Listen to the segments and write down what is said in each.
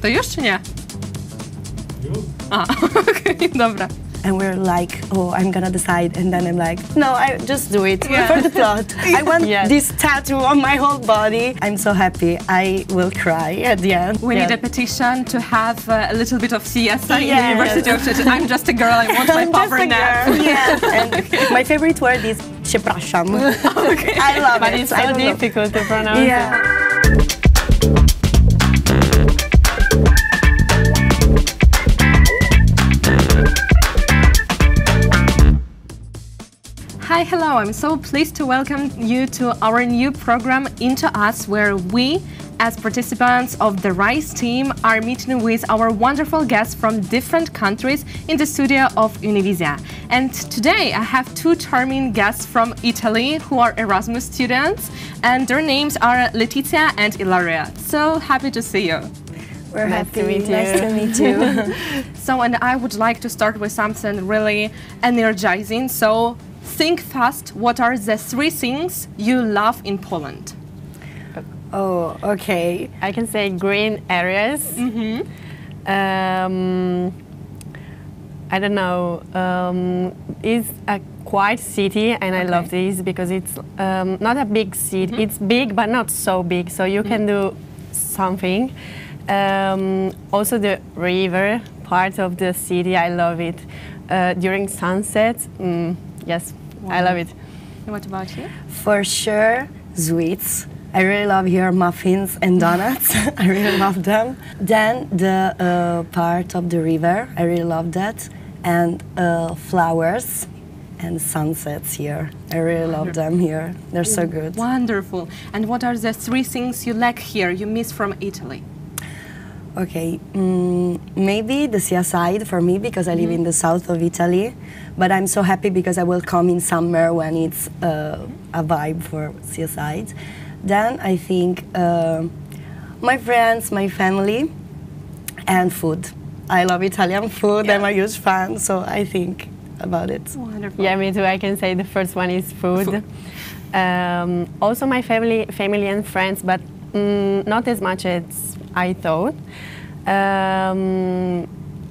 To już czy nie? Okej, dobra. And we're like, oh, I'm gonna decide. And then I'm like, no, I just do it for the plot. I want this tattoo on my whole body. I'm so happy. I will cry at the end. We need a petition to have a little bit of siesta in the University of Szczecin. I'm just a girl, I want my power nap. Yeah. And my favorite word is przepraszam. Okay. I love but it. It's so difficult to pronounce. Yeah. Hi, hello, I'm so pleased to welcome you to our new program IntoUS, where we, as participants of the RISE team, are meeting with our wonderful guests from different countries in the studio of Univision. And today I have two charming guests from Italy who are Erasmus students, and their names are Letizia and Illaria. So happy to see you. We're Nice happy. to meet you. Nice to meet you. So, and I would like to start with something really energizing. So, think fast, what are the three things you love in Poland? Oh, okay. I can say green areas. I don't know. It's a quiet city, and I love this because it's not a big city. It's big, but not so big, so you can do something. Also, the river part of the city, I love it. During sunset, yes, I love it. What about you? For sure, sweets. I really love here muffins and donuts. I really love them. Then the part of the river, I really love that. And flowers and sunsets here. I really love them here. They're so good. Wonderful. And what are the three things you lack here, you miss from Italy? Okay, maybe the seaside for me because I live in the south of Italy, but I'm so happy because I will come in summer when it's a vibe for seaside. Then I think my friends, my family, and food. I love Italian food. I'm a huge fan, so I think about it. Wonderful. Yeah, me too. I can say the first one is food. Also my family and friends, but not as much as I thought.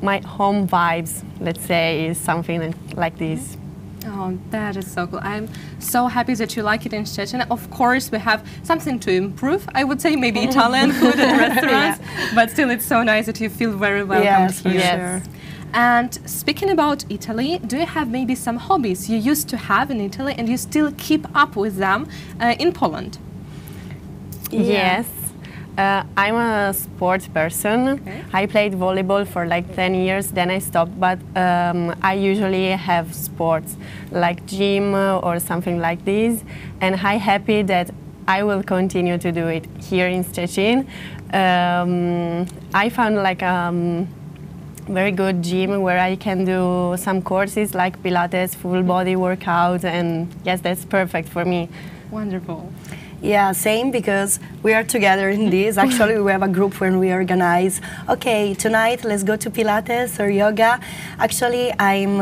My home vibes, let's say, is something like this. Oh, that is so cool. I'm so happy that you like it in Szczecin. Of course, we have something to improve. I would say maybe Italian food and restaurants, but still it's so nice that you feel very welcome here. Yes. And speaking about Italy, do you have maybe some hobbies you used to have in Italy and you still keep up with them in Poland? Yes. I'm a sports person. Okay. I played volleyball for like 10 years, then I stopped, but I usually have sports like gym or something like this, and I'm happy that I will continue to do it here in Szczecin. I found like very good gym where I can do some courses like Pilates, full body workout, and yes, that's perfect for me. Wonderful. Yeah, same, because we are together in this. Actually, we have a group when we organize, okay, tonight let's go to Pilates or yoga. Actually, I'm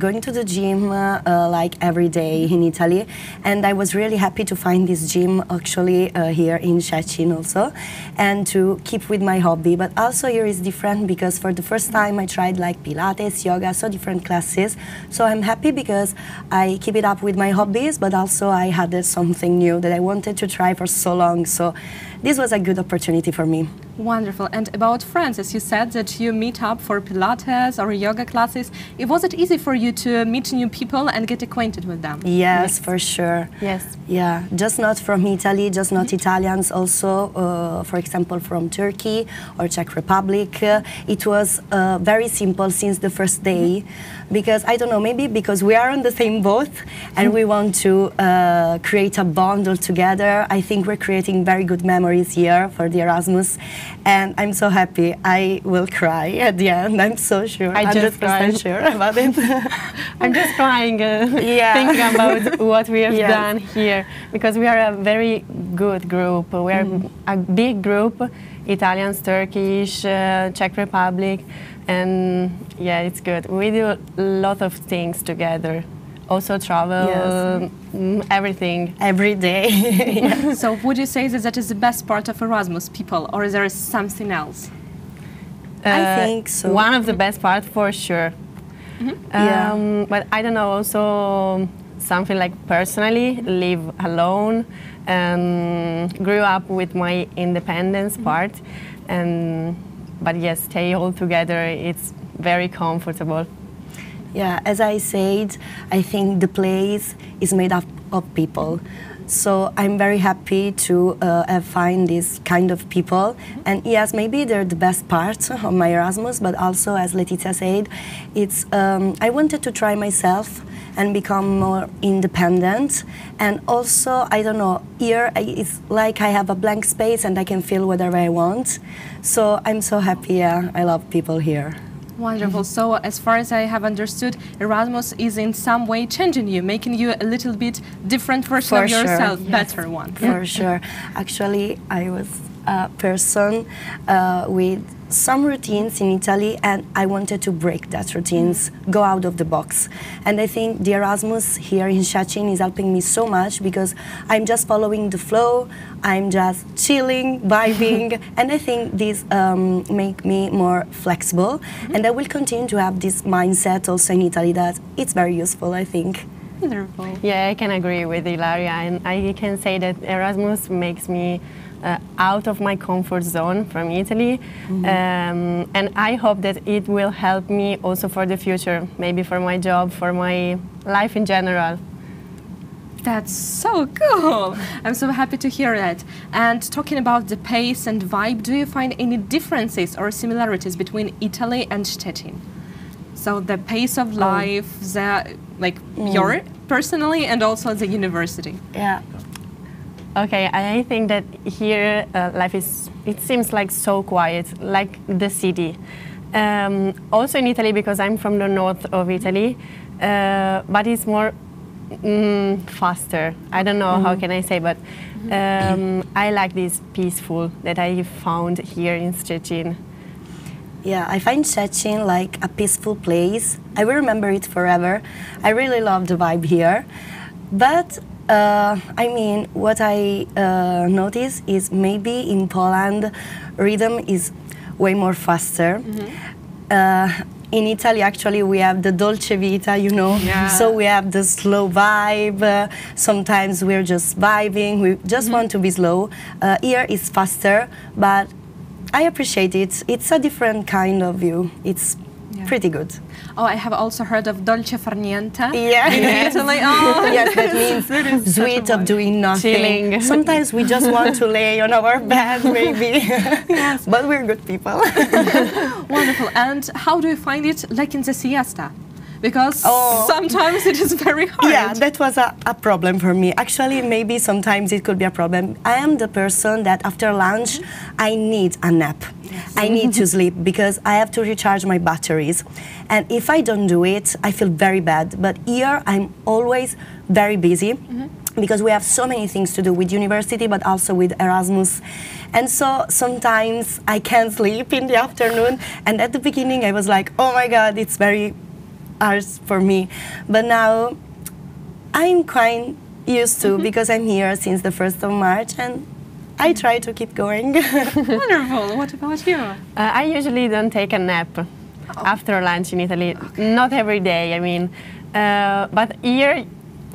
going to the gym like every day in Italy, and I was really happy to find this gym actually here in Szczecin also, and to keep with my hobby. But also here is different because for the first time I tried like Pilates, yoga, so different classes. So I'm happy because I keep it up with my hobbies, but also I had something new that I wanted to try for so long, so this was a good opportunity for me. Wonderful. And about friends, as you said that you meet up for Pilates or yoga classes, was it easy for you to meet new people and get acquainted with them? Yes, for sure. Yes. Yeah, just not from Italy, just not Italians, also, for example, from Turkey or Czech Republic. It was very simple since the first day, because, I don't know, maybe because we are on the same boat and we want to create a bond all together. I think we're creating very good memories here for the Erasmus, and I'm so happy. I will cry at the end, I'm so sure, I just 100% sure about it. I'm just crying thinking about what we have done here, because we are a very good group. We are a big group, Italians, Turkish, Czech Republic, and yeah, it's good. We do a lot of things together. Also travel, everything. Every day. So would you say that that is the best part of Erasmus, people, or is there something else? I think so. One of the best parts for sure. But I don't know, also something like personally, live alone and grew up with my independence part. But yes, stay all together, it's very comfortable. Yeah, as I said, I think the place is made up of people. So I'm very happy to find this kind of people. And yes, maybe they're the best part of my Erasmus, but also, as Letizia said, it's I wanted to try myself and become more independent. And also, I don't know, here it's like I have a blank space and I can feel whatever I want. So I'm so happy, yeah, I love people here. Wonderful. So, as far as I have understood, Erasmus is in some way changing you, making you a little bit different version of yourself, better one. For sure. Actually, I was a person with some routines in Italy, and I wanted to break that routines, go out of the box. And I think the Erasmus here in Szczecin is helping me so much because I'm just following the flow, I'm just chilling, vibing, and I think this make me more flexible. And I will continue to have this mindset also in Italy that it's very useful, I think. Wonderful. Yeah, I can agree with Illaria, and I can say that Erasmus makes me out of my comfort zone from Italy, and I hope that it will help me also for the future, maybe for my job, for my life in general. That's so cool. I'm so happy to hear that. And talking about the pace and vibe, do you find any differences or similarities between Italy and Szczecin? So the pace of life, the, like your personally, and also the university. Yeah. Okay, I think that here life is, it seems like so quiet, like the city. Also in Italy, because I'm from the north of Italy, but it's more faster. I don't know how can I say, but I like this peaceful that I found here in Szczecin. Yeah, I find Szczecin like a peaceful place. I will remember it forever. I really love the vibe here. But I mean, what I notice is maybe in Poland, rhythm is way more faster. In Italy, actually, we have the dolce vita, you know, so we have the slow vibe. Sometimes we're just vibing, we just want to be slow. Here it's faster, but I appreciate it. It's a different kind of view. It's pretty good. Oh, I have also heard of dolce far niente. Yeah. In Italy. Oh. Yes, that means sweet of doing nothing. Chilling. Sometimes we just want to lay on our bed, maybe. Yes. But we're good people. Wonderful. And how do you find it, like in the siesta? Because sometimes it is very hard. Yeah, that was a problem for me. Actually, maybe sometimes it could be a problem. I am the person that after lunch, I need a nap. Yes. I need to sleep because I have to recharge my batteries. And if I don't do it, I feel very bad. But here, I'm always very busy because we have so many things to do with university, but also with Erasmus. And so sometimes I can't sleep in the afternoon. And at the beginning, I was like, oh my God, it's very hard for me. But now I'm quite used to because I'm here since the 1st of March and I try to keep going. Wonderful. What about you? I usually don't take a nap after lunch in Italy. Okay. Not every day, I mean. But here,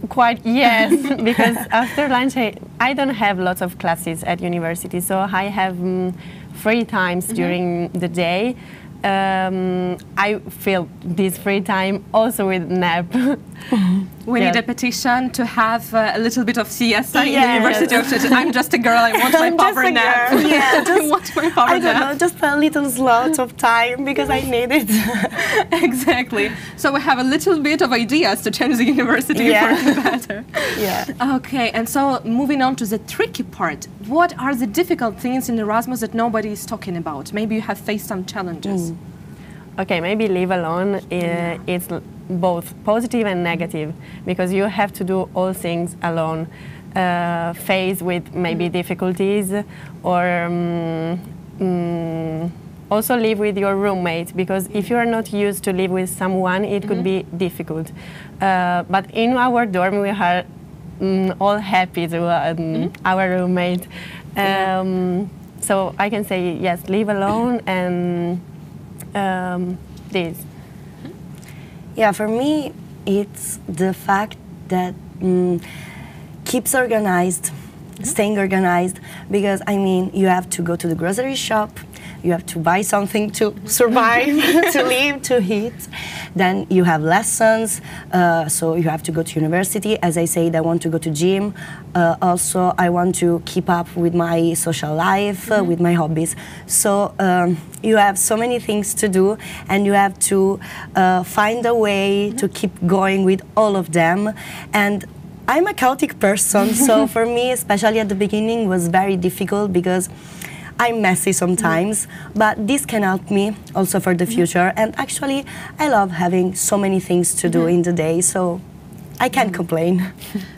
quite yes, because after lunch I don't have lots of classes at university, so I have free times during the day. I fill this free time also with nap. We need a petition to have a little bit of siesta in the University of Szczecin. I'm just a girl, I want my power nap. Yeah, I want my power nap. I don't know, just a little slot of time because I need it. Exactly. So we have a little bit of ideas to change the university for the better. Yeah. Okay, and so moving on to the tricky part. What are the difficult things in Erasmus that nobody is talking about? Maybe you have faced some challenges. Okay, maybe live alone, it's both positive and negative, because you have to do all things alone, face with maybe difficulties, or also live with your roommate, because if you are not used to live with someone, it could be difficult. But in our dorm, we are all happy to our roommate. So I can say, yes, live alone and this? Yeah, for me, it's the fact that keeps organized, staying organized, because I mean, you have to go to the grocery shop, you have to buy something to survive, to live, to eat. Then you have lessons, so you have to go to university. As I said, I want to go to gym. Also, I want to keep up with my social life, with my hobbies. So you have so many things to do, and you have to find a way to keep going with all of them. And I'm a chaotic person, so for me, especially at the beginning, was very difficult because I'm messy sometimes, but this can help me also for the future. And actually, I love having so many things to do in the day, so I can't complain.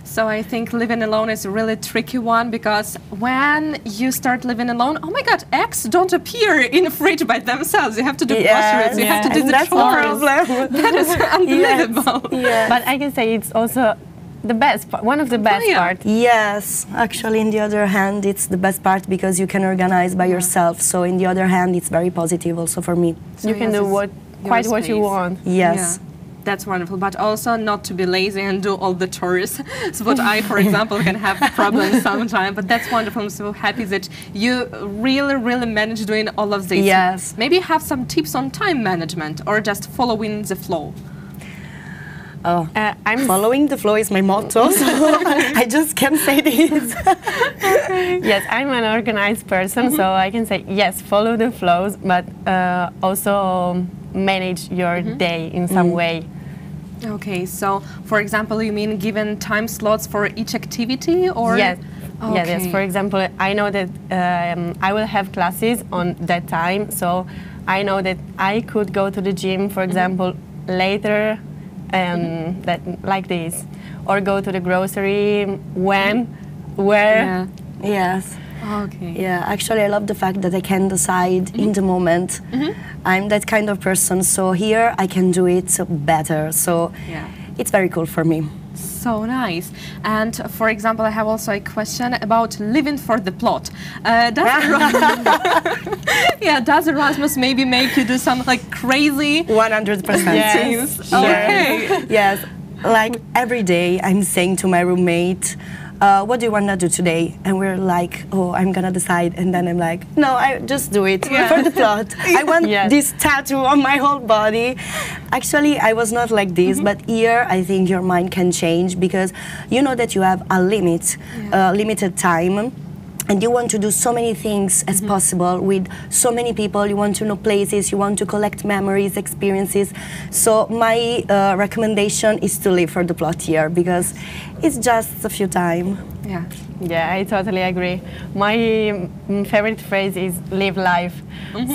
So I think living alone is a really tricky one, because when you start living alone, oh my God, eggs don't appear in the fridge by themselves. You have to do groceries, you have to do the chores. Problem. That is unbelievable. Yes. But I can say it's also the best part, one of the best parts. Yes, actually, in the other hand, it's the best part because you can organize by yourself. So, in the other hand, it's very positive also for me. So you can do quite what you want. Yes. Yeah. That's wonderful, but also not to be lazy and do all the chores. So what I, for example, can have problems sometimes, but that's wonderful. I'm so happy that you really manage doing all of this. Yes. Maybe have some tips on time management or just following the flow. Oh, I'm following the flow is my motto, so I just can't say this. Yes, I'm an organized person, so I can say yes, follow the flows, but also manage your day in some way. Okay, so for example, you mean given time slots for each activity, or? Yes. Okay. Yes. For example, I know that I will have classes on that time, so I know that I could go to the gym, for example, later, that like this, or go to the grocery when, where. Yes. Okay. Yeah, actually, I love the fact that I can decide in the moment. I'm that kind of person, so here I can do it better. So it's very cool for me. So nice. And for example, I have also a question about living for the plot. Does Erasmus maybe make you do some like crazy 100% things? Okay. Yes, like every day I'm saying to my roommate, what do you want to do today? And we're like, oh, I'm gonna decide. And then I'm like, no, I just do it for the plot. I want this tattoo on my whole body. Actually, I was not like this, but here I think your mind can change because you know that you have a limit, limited time. And you want to do so many things as possible with so many people. You want to know places, you want to collect memories, experiences. So my recommendation is to live for the plot here because it's just a few time. Yeah, I totally agree. My favorite phrase is live life.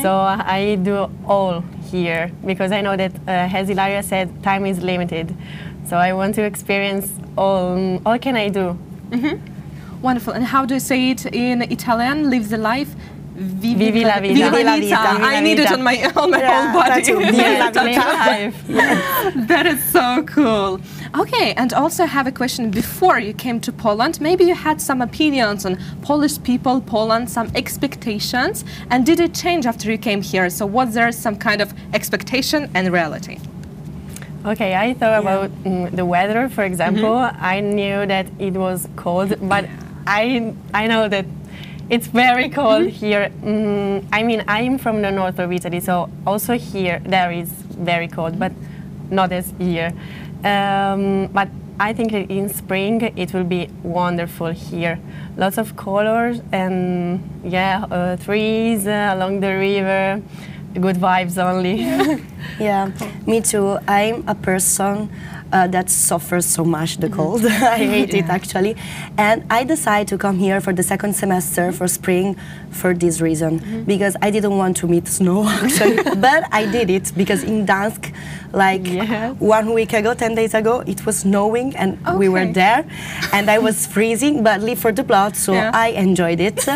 So I do all here because I know that, as Illaria said, time is limited. So I want to experience all can I do. Wonderful. And how do you say it in Italian? Live the life. Vivi la vita. Vivi la vita. I need it on my whole body. Live life. That is so cool. Okay, and also I have a question. Before you came to Poland, maybe you had some opinions on Polish people, Poland, some expectations, and did it change after you came here? So was there some kind of expectation and reality? Okay, I thought about the weather, for example. I knew that it was cold, but I know that it's very cold here. I mean, I'm from the north of Italy, so also here there is very cold, but not as here. But I think that in spring it will be wonderful here. Lots of colors and trees along the river. Good vibes only. Yeah, me too. I'm a person that suffers so much the cold. I hate it actually. And I decided to come here for the second semester for spring for this reason. Because I didn't want to meet snow actually. But I did it because in Dansk, like 1 week ago, 10 days ago, it was snowing and we were there. And I was freezing, but live for the plot, so I enjoyed it.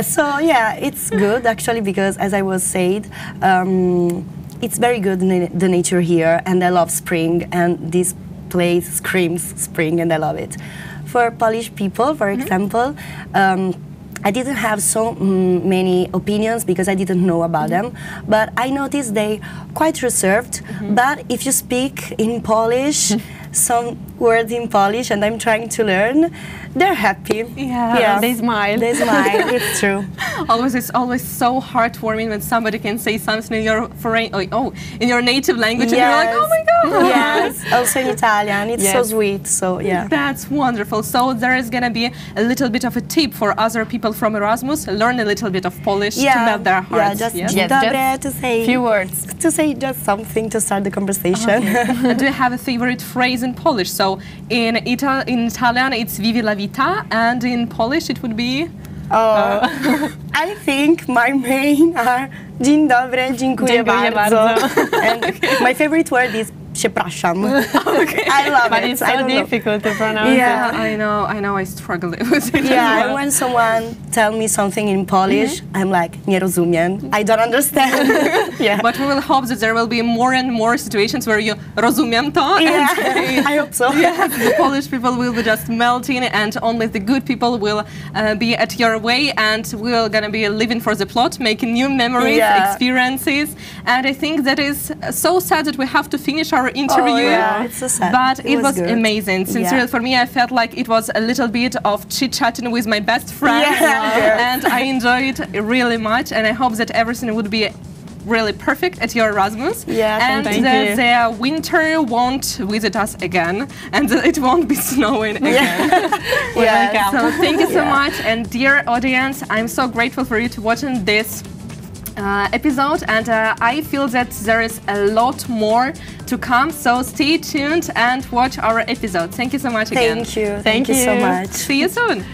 So yeah, it's good actually because as I was said, it's very good, the nature here, and I love spring, and this place screams spring, and I love it. For Polish people, for example, I didn't have so many opinions because I didn't know about them, but I noticed they quite reserved. But if you speak in Polish, some words in Polish, and I'm trying to learn, they're happy. Yeah, they smile. They smile. It's true. It's always so heartwarming when somebody can say something in your foreign, in your native language, and you're like, oh my god. Yes, also in Italian. It's so sweet. So yeah, that's wonderful. So there is gonna be a little bit of a tip for other people from Erasmus. Learn a little bit of Polish to melt their hearts. Just dobre, to say few words. To say just something to start the conversation. And do you have a favorite phrase in Polish? So in Italian it's Vivi la vita, and in Polish it would be. I think my main are dzień dobry, dziękuję bardzo. And my favorite word is przepraszam. I love but it. It's so difficult to pronounce. Yeah, I know. I struggle with it. Yeah, and when someone tell me something in Polish, I'm like, nie rozumiem. I don't understand. But we will hope that there will be more and more situations where you rozumiem to. Yeah, I hope so. Yes, the Polish people will be just melting, and only the good people will be at your way, and we're gonna be living for the plot, making new memories, experiences. And I think that is so sad that we have to finish our interview. It's so sad. But it was amazing. Sincerely, for me, I felt like it was a little bit of chit-chatting with my best friend, and I enjoyed it really much, and I hope that everything would be really perfect at your Erasmus, and that the winter won't visit us again, and that it won't be snowing again. So thank you so much, and dear audience, I'm so grateful for you to watching this episode, and I feel that there is a lot more to come, so stay tuned and watch our episode. Thank you so much again. Thank you so much. See you soon.